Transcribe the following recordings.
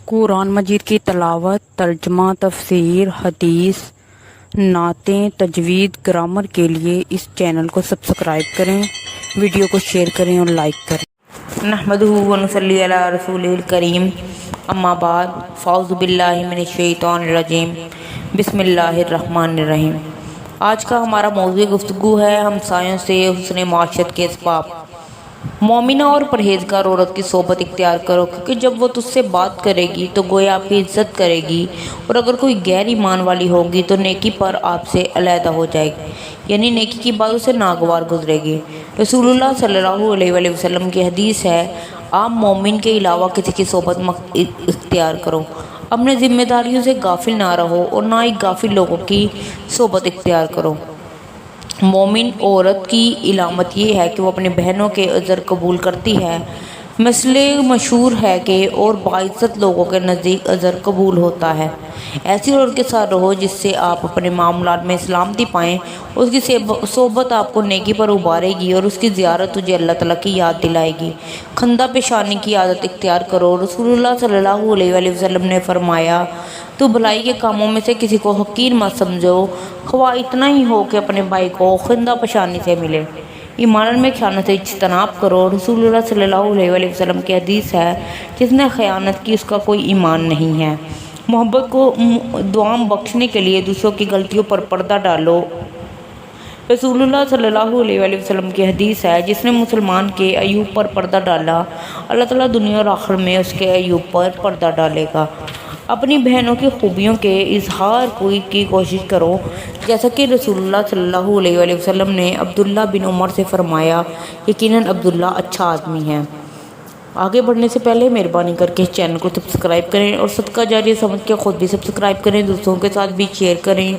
قرآن مجید کی تلاوت، ترجمہ، تفسیر، حدیث، نعتیں، تجوید، گرامر کے لیے اس چینل کو سبسکرائب کریں، ویڈیو کو شیئر کریں اور لائک کریں۔ نحمدہ و نصلی علی رسولہ الکریم، اما بعد، فاعوذ باللہ من الشیطان الرجیم، بسم اللہ الرحمن الرحیم۔ آج کا ہمارا موضوع گفتگو ہے ہمسایوں سے حسن معاشرت کے اسباب۔ مومنہ اور پرہیزگار عورت کی صحبت اختیار کرو، کیونکہ جب وہ تجھ سے بات کرے گی تو گویا آپ کی عزت کرے گی، اور اگر کوئی غیر ایمان والی ہوگی تو نیکی پر آپ سے علیحدہ ہو جائے گی، یعنی نیکی کی بات اسے ناگوار گزرے گی۔ رسول اللہ صلی اللہ علیہ وآلہ وسلم کی حدیث ہے، آپ مومن کے علاوہ کسی کی صحبت اختیار کرو، اپنے ذمہ داریوں سے غافل نہ رہو اور نہ ہی غافل لوگوں کی صحبت اختیار کرو۔ مومن عورت کی علامت یہ ہے کہ وہ اپنی بہنوں کے عذر قبول کرتی ہے۔ مسئلہ مشہور ہے کہ اور باعزت لوگوں کے نزدیک عذر قبول ہوتا ہے۔ ایسی عورت کے ساتھ رہو جس سے آپ اپنے معاملات میں سلامتی پائیں، اس کی صحبت آپ کو نیکی پر ابھارے گی اور اس کی زیارت تجھے اللہ تعالیٰ کی یاد دلائے گی۔ خندہ پیشانی کی عادت اختیار کرو۔ رسول اللہ صلی اللہ علیہ وآلہ وسلم نے فرمایا، تو بھلائی کے کاموں میں سے کسی کو حقیر مت سمجھو، خواہ اتنا ہی ہو کہ اپنے بھائی کو خندہ پیشانی سے ملے۔ ایمان میں خیانت سے اجتناب کرو۔ رسول اللہ صلی اللہ علیہ وآلہ وسلم کی حدیث ہے، جس نے خیانت کی اس کا کوئی ایمان نہیں ہے۔ محبت کو دوام بخشنے کے لیے دوسروں کی غلطیوں پر پردہ ڈالو۔ رسول اللہ صلی اللہ علیہ وآلہ وسلم کی حدیث ہے، جس نے مسلمان کے عیوب پر پردہ ڈالا، اللہ تعالیٰ دنیا اور آخرت میں اس کے عیوب پر پردہ ڈالے گا۔ اپنی بہنوں کی خوبیوں کے اظہار کی کوشش کرو، جیسا کہ رسول اللہ صلی اللہ علیہ وآلہ وسلم نے عبداللہ بن عمر سے فرمایا، یقیناً عبداللہ اچھا آدمی ہے۔ آگے بڑھنے سے پہلے مہربانی کر کے اس چینل کو سبسکرائب کریں اور صدقہ جاریہ سمجھ کے خود بھی سبسکرائب کریں، دوسروں کے ساتھ بھی شیئر کریں۔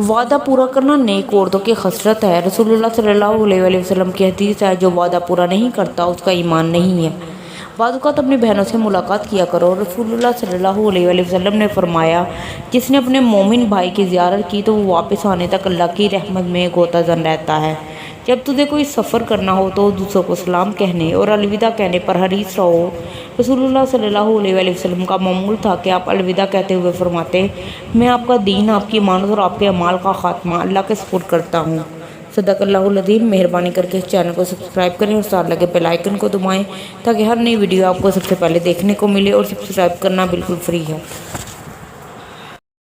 وعدہ پورا کرنا نیک عورتوں کی خصلت ہے۔ رسول اللہ صلی اللہ علیہ وآلہ وسلم کی حدیث ہے، جو وعدہ پورا نہیں کرتا اس کا ایمان نہیں ہے۔ بعض اوقات اپنی بہنوں سے ملاقات کیا کرو۔ رسول اللہ صلی اللہ علیہ وآلہ وسلم نے فرمایا، جس نے اپنے مومن بھائی کی زیارت کی تو وہ واپس آنے تک اللہ کی رحمت میں غوطہ زن رہتا ہے۔ جب تجھے کوئی سفر کرنا ہو تو دوسروں کو سلام کہنے اور الوداع کہنے پر حریص رہو۔ رسول اللہ صلی اللہ علیہ وآلہ وسلم کا معمول تھا کہ آپ الوداع کہتے ہوئے فرماتے، میں آپ کا دین، آپ کی امانت اور آپ کے اعمال کا خاتمہ اللہ کے سپرد کرتا ہوں۔ صدق اللہ العظیم۔ مہربانی کر کے اس چینل کو سبسکرائب کریں اور ساتھ لگے بیل آئیکن کو دبائیں تاکہ ہر نئی ویڈیو آپ کو سب سے پہلے دیکھنے کو ملے، اور سبسکرائب کرنا بالکل فری ہے۔